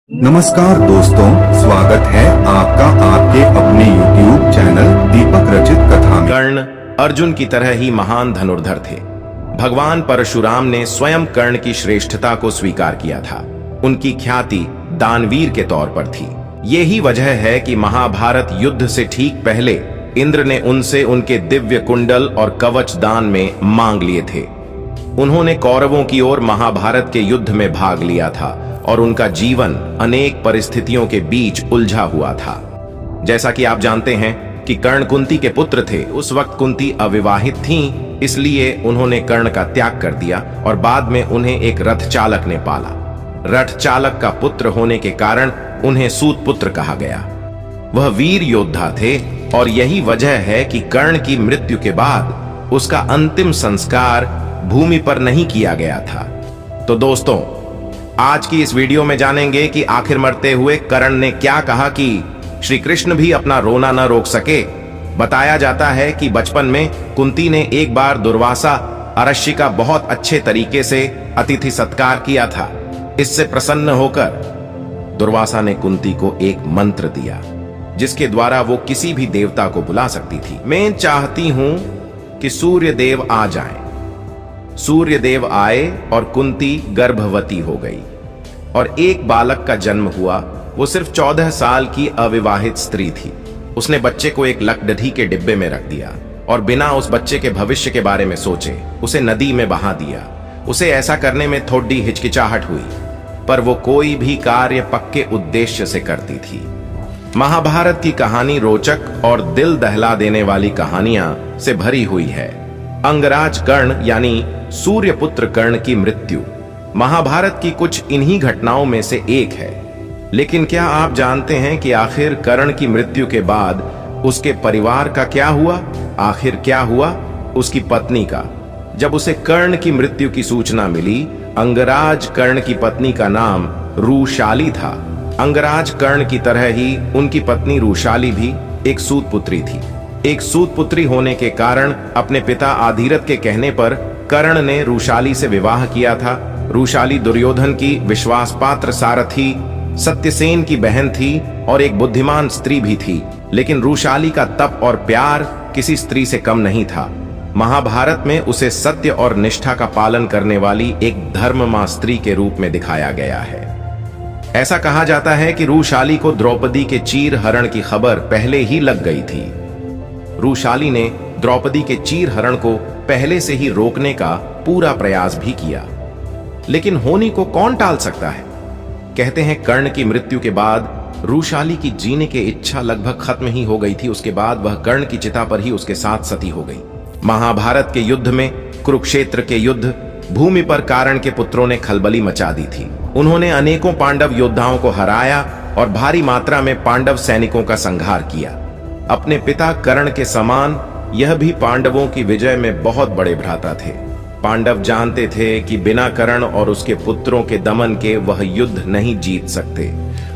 नमस्कार दोस्तों, स्वागत है आपका आपके अपने YouTube चैनल दीपक रचित कथा में। कर्ण अर्जुन की तरह ही महान धनुर्धर थे। भगवान परशुराम ने स्वयं कर्ण की श्रेष्ठता को स्वीकार किया था। उनकी ख्याति दानवीर के तौर पर थी। यही वजह है कि महाभारत युद्ध से ठीक पहले इंद्र ने उनसे उनके दिव्य कुंडल और कवच दान में मांग लिए थे। उन्होंने कौरवों की ओर महाभारत के युद्ध में भाग लिया था और उनका जीवन अनेक परिस्थितियों के बीच उलझा हुआ था। जैसा कि आप जानते हैं कि कर्ण कुंती के पुत्र थे। उस वक्त कुंती अविवाहित थीं, इसलिए उन्होंने कर्ण का त्याग कर दिया और बाद में उन्हें एक रथ चालक ने पाला। रथ चालक का पुत्र होने के कारण उन्हें सूत पुत्र कहा गया। वह वीर योद्धा थे और यही वजह है कि कर्ण की मृत्यु के बाद उसका अंतिम संस्कार भूमि पर नहीं किया गया था। तो दोस्तों, आज की इस वीडियो में जानेंगे कि आखिर मरते हुए कर्ण ने क्या कहा कि श्री कृष्ण भी अपना रोना न रोक सके। बताया जाता है कि बचपन में कुंती ने एक बार दुर्वासा अरश्य का बहुत अच्छे तरीके से अतिथि सत्कार किया था। इससे प्रसन्न होकर दुर्वासा ने कुंती को एक मंत्र दिया जिसके द्वारा वो किसी भी देवता को बुला सकती थी। मैं चाहती हूं कि सूर्य देव आ जाएं। सूर्य देव आए और कुंती गर्भवती हो गई और एक बालक का जन्म हुआ। वो सिर्फ 14 साल की अविवाहित स्त्री थी। उसने बच्चे को एक लकड़ही के डिब्बे में रख दिया और बिना उस बच्चे के भविष्य के बारे में सोचे उसे नदी में बहा दिया। उसे ऐसा करने में थोड़ी हिचकिचाहट हुई, पर वो कोई भी कार्य पक्के उद्देश्य से करती थी। महाभारत की कहानी रोचक और दिल दहला देने वाली कहानियां से भरी हुई है। अंगराज कर्ण यानी सूर्यपुत्र कर्ण की मृत्यु महाभारत की कुछ इन्हीं घटनाओं में से एक है। लेकिन क्या आप जानते हैं कि आखिर कर्ण की मृत्यु के बाद उसके परिवार का क्या हुआ? आखिर क्या हुआ उसकी पत्नी का? जब उसे कर्ण की मृत्यु की सूचना मिली, अंगराज कर्ण की पत्नी का नाम रुशाली था। अंगराज कर्ण की तरह ही उनकी पत्नी रुशाली भी एक सूत पुत्री थी। एक सूत पुत्री होने के कारण अपने पिता आधीरथ के कहने पर कर्ण ने रुशाली से विवाह किया था। रुशाली दुर्योधन की विश्वास पात्र सारथी सत्यसेन की बहन थी और एक बुद्धिमान स्त्री भी थी। लेकिन रुशाली का तप और प्यार किसी स्त्री से कम नहीं था। महाभारत में उसे सत्य और निष्ठा का पालन करने वाली एक धर्ममा स्त्री के रूप में दिखाया गया है। ऐसा कहा जाता है कि रुशाली को द्रौपदी के चीर हरण की खबर पहले ही लग गई थी। रुशाली ने द्रौपदी के चीर हरण को पहले से ही रोकने का पूरा प्रयास भी किया, लेकिन होनी को कौन टाल सकता है। कहते हैं कर्ण की मृत्यु के बाद रुशाली की जीने की इच्छा लगभग खत्म ही हो गई थी। उसके बाद वह कर्ण की चिता पर ही उसके साथ सती हो गई। महाभारत के युद्ध में, कुरुक्षेत्र के युद्ध भूमि पर कारण के पुत्रों ने खलबली मचा दी थी। उन्होंने अनेकों पांडव योद्धाओं को हराया और भारी मात्रा में पांडव सैनिकों का संहार किया। अपने पिता कर्ण के समान यह भी पांडवों की विजय में बहुत बड़े भ्राता थे। पांडव जानते थे कि बिना कर्ण और उसके पुत्रों के दमन के वह युद्ध नहीं जीत सकते।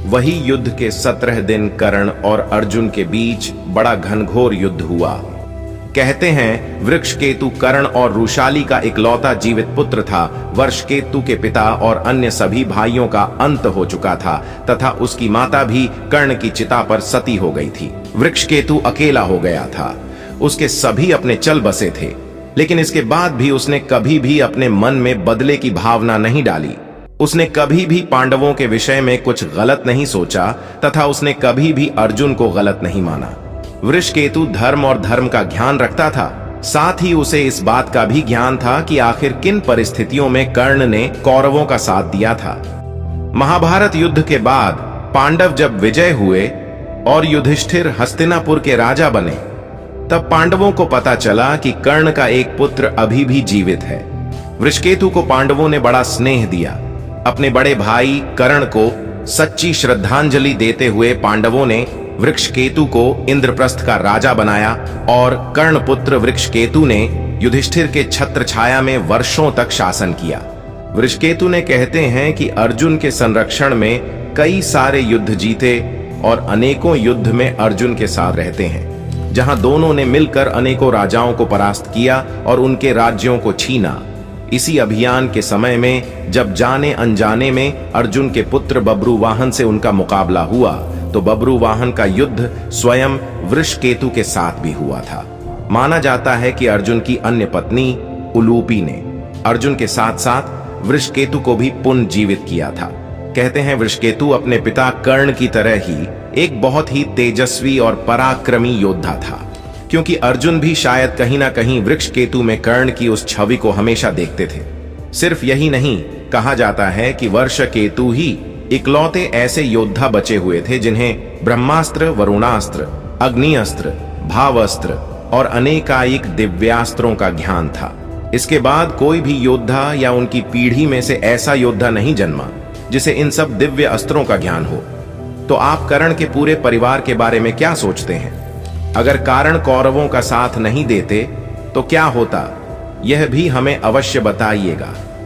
वही युद्ध के 17 दिन कर्ण और अर्जुन के बीच बड़ा घनघोर युद्ध हुआ। कहते हैं वृक्षकेतु कर्ण और रुशाली का इकलौता जीवित पुत्र था। वर्षकेतु के पिता और अन्य सभी भाइयों का अंत हो चुका था तथा उसकी माता भी कर्ण की चिता पर सती हो गई थी। वृक्षकेतु अकेला हो गया था। उसके सभी अपने चल बसे थे, लेकिन इसके बाद भी उसने कभी भी अपने मन में बदले की भावना नहीं डाली। उसने कभी भी पांडवों के विषय में कुछ गलत नहीं सोचा तथा उसने कभी भी अर्जुन को गलत नहीं माना। वृषकेतु धर्म और धर्म का ज्ञान रखता था। साथ ही उसे इस बात का भी ज्ञान था कि आखिर किन परिस्थितियों में कर्ण ने कौरवों का साथ दिया था। महाभारत युद्ध के बाद पांडव जब विजय हुए और युधिष्ठिर हस्तिनापुर के राजा बने, तब पांडवों को पता चला कि कर्ण का एक पुत्र अभी भी जीवित है। वृषकेतु को पांडवों ने बड़ा स्नेह दिया। अपने बड़े भाई कर्ण को सच्ची श्रद्धांजलि देते हुए पांडवों ने वृक्षकेतु को इंद्रप्रस्थ का राजा बनाया और कर्णपुत्र वृक्षकेतु ने युधिष्ठिर के छत्र छाया में वर्षों तक शासन किया। वृषकेतु ने कहते हैं कि अर्जुन के संरक्षण में कई सारे युद्ध जीते और अनेकों युद्ध में अर्जुन के साथ रहते हैं, जहां दोनों ने मिलकर अनेकों राजाओं को परास्त किया और उनके राज्यों को छीना। इसी अभियान के समय में जब जाने अनजाने में अर्जुन के पुत्र बब्रुवाहन से उनका मुकाबला हुआ, तो बब्रुवाहन का युद्ध स्वयं वृषकेतु के साथ भी हुआ था। माना जाता है कि अर्जुन की अन्य पत्नी उलूपी ने अर्जुन के साथ साथ वृषकेतु को भी पुनर्जीवित किया था। कहते हैं वृषकेतु अपने पिता कर्ण की तरह ही एक बहुत ही तेजस्वी और पराक्रमी योद्धा था, क्योंकि अर्जुन भी शायद कहीं ना कहीं वृषकेतु में कर्ण की उस छवि को हमेशा देखते थे। सिर्फ यही नहीं, कहा जाता है कि वर्षकेतु ही इकलौते ऐसे योद्धा बचे हुए थे जिन्हें ब्रह्मास्त्र, वरुणास्त्र, अग्निअस्त्र, भावास्त्र और अनेकायिक दिव्यास्त्रों का ज्ञान था। इसके बाद कोई भी योद्धा या उनकी पीढ़ी में से ऐसा योद्धा नहीं जन्मा जिसे इन सब दिव्य अस्त्रों का ज्ञान हो। तो आप कर्ण के पूरे परिवार के बारे में क्या सोचते हैं? अगर कारण कौरवों का साथ नहीं देते तो क्या होता, यह भी हमें अवश्य बताइएगा।